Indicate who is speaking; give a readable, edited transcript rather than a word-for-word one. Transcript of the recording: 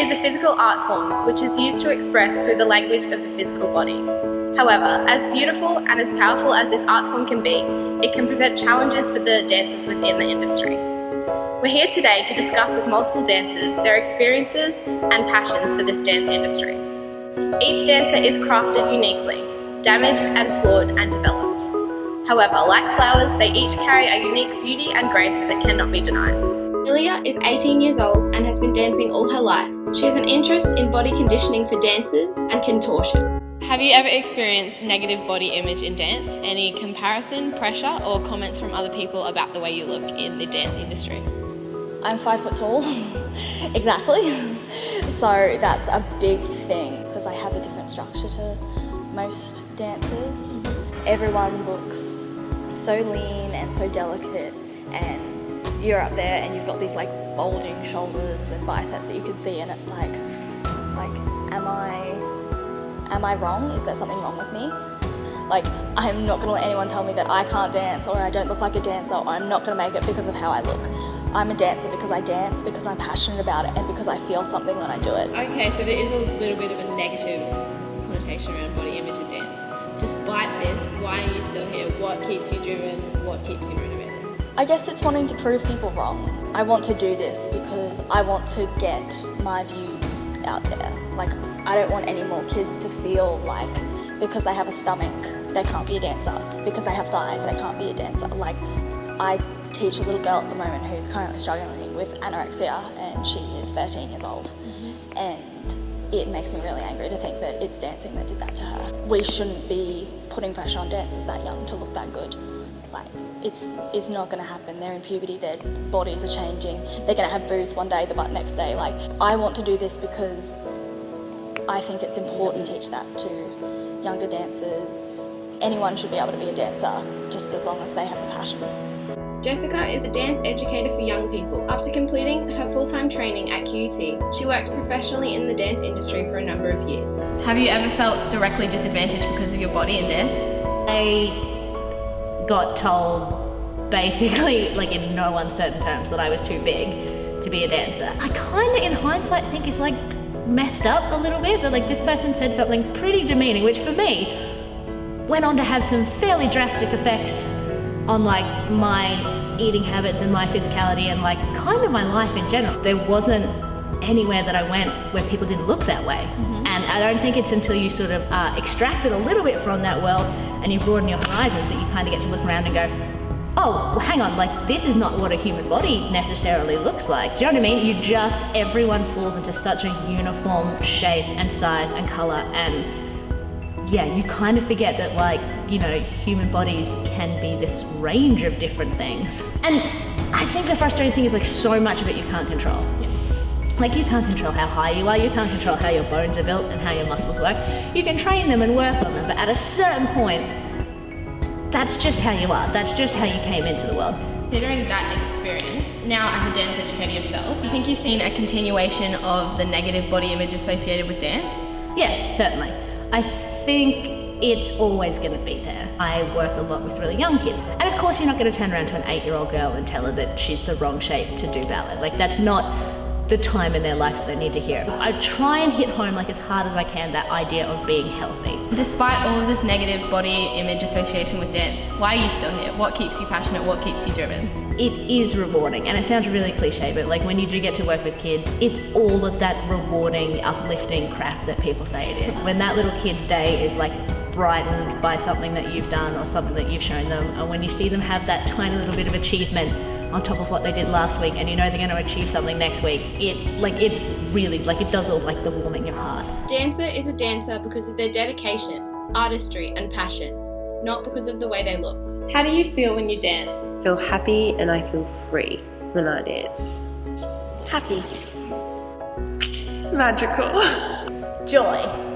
Speaker 1: is a physical art form which is used to express through the language of the physical body. However, as beautiful and as powerful as this art form can be, it can present challenges for the dancers within the industry. We're here today to discuss with multiple dancers their experiences and passions for this dance industry. Each dancer is crafted uniquely, damaged and flawed and developed. However, like flowers, they each carry a unique beauty and grace that cannot be denied.
Speaker 2: Lilia is 18 years old and has been dancing all her life. She has an interest in body conditioning for dancers and contortion.
Speaker 1: Have you ever experienced negative body image in dance? Any comparison, pressure, or comments from other people about the way you look in the dance industry?
Speaker 3: I'm 5 foot tall, exactly. So that's a big thing because I have a different structure to most dancers. Everyone looks so lean and so delicate, and you're up there and you've got these like bulging shoulders and biceps that you can see, and it's like am I wrong? Is there something wrong with me? Like, I'm not gonna let anyone tell me that I can't dance or I don't look like a dancer or I'm not gonna make it because of how I look. I'm a dancer because I dance, because I'm passionate about it, and because I feel something when I do it.
Speaker 1: Okay, so there is a little bit of a negative connotation around body image in dance. Despite this, why are you still here? What keeps you driven? What keeps you motivated?
Speaker 3: I guess it's wanting to prove people wrong. I want to do this because I want to get my views out there. Like, I don't want any more kids to feel like because they have a stomach, they can't be a dancer. Because they have thighs, they can't be a dancer. Like, I teach a little girl at the moment who's currently struggling with anorexia, and she is 13 years old. And it makes me really angry to think that it's dancing that did that to her. We shouldn't be putting pressure on dancers that young to look that good. Like, it's not gonna happen. They're in puberty, their bodies are changing. They're gonna have boobs one day, the butt next day. Like, I want to do this because I think it's important to teach that to younger dancers. Anyone should be able to be a dancer, just as long as they have the passion.
Speaker 2: Jessica is a dance educator for young people. After completing her full-time training at QUT, she worked professionally in the dance industry for a number of years.
Speaker 1: Have you ever felt directly disadvantaged because of your body in dance?
Speaker 4: I got told basically, like in no uncertain terms, that I was too big to be a dancer. I kind of, in hindsight, think it's like messed up a little bit, that like this person said something pretty demeaning, which for me went on to have some fairly drastic effects on like my eating habits and my physicality and like kind of my life in general. There wasn't anywhere that I went where people didn't look that way. And I don't think it's until you sort of are extracted a little bit from that world and you broaden your horizons that you kind of get to look around and go, oh, well, hang on, like this is not what a human body necessarily looks like. Do you know what I mean? Everyone falls into such a uniform shape and size and color, and yeah, you kind of forget that, like, you know, human bodies can be this range of different things. And I think the frustrating thing is like so much of it you can't control. Like, you can't control how high you are, you can't control how your bones are built and how your muscles work. You can train them and work on them, but at a certain point, that's just how you are. That's just how you came into the world.
Speaker 1: Considering that experience, now as a dance educator yourself, do you think you've seen a continuation of the negative body image associated with dance?
Speaker 4: Yeah, certainly. I think it's always going to be there. I work a lot with really young kids. And of course you're not going to turn around to an 8-year-old girl and tell her that she's the wrong shape to do ballet. Like, that's not the time in their life that they need to hear it. I try and hit home like as hard as I can that idea of being healthy.
Speaker 1: Despite all of this negative body image association with dance, why are you still here? What keeps you passionate? What keeps you driven?
Speaker 4: It is rewarding, and it sounds really cliche, but like when you do get to work with kids, it's all of that rewarding, uplifting crap that people say it is. When that little kid's day is like brightened by something that you've done or something that you've shown them, and when you see them have that tiny little bit of achievement on top of what they did last week, and you know they're going to achieve something next week, it really does all like the warm in your heart.
Speaker 2: Dancer is a dancer because of their dedication, artistry and passion, not because of the way they look.
Speaker 1: How do you feel when you dance?
Speaker 5: I feel happy and I feel free when I dance.
Speaker 3: Happy.
Speaker 5: Magical.
Speaker 4: Joy.